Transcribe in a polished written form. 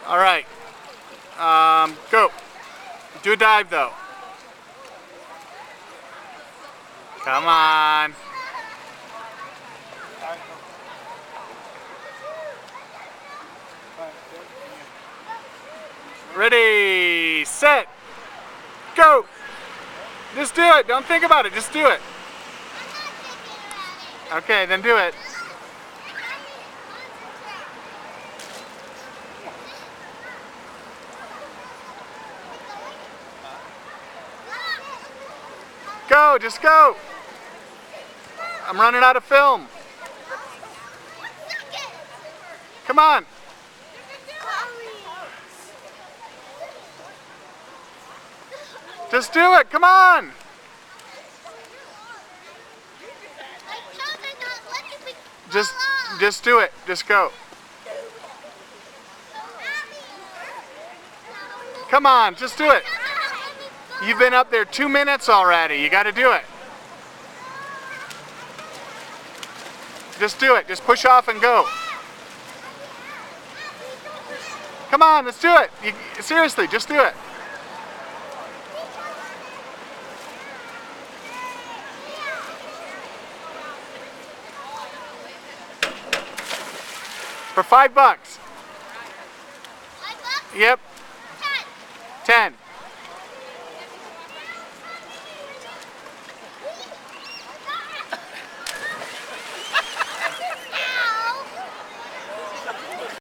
All right. Go. Do a dive though. Come on. Ready, set, go. Just do it. Don't think about it. Just do it. Okay, then do it. Go, just go. I'm running out of film. Come on. Just do it, come on. Just do it, just go. Come on, just do it. You've been up there 2 minutes already. You got to do it. Just do it. Just push off and go. Come on, let's do it. Seriously, just do it. For $5. $5? Yep. 10. 10.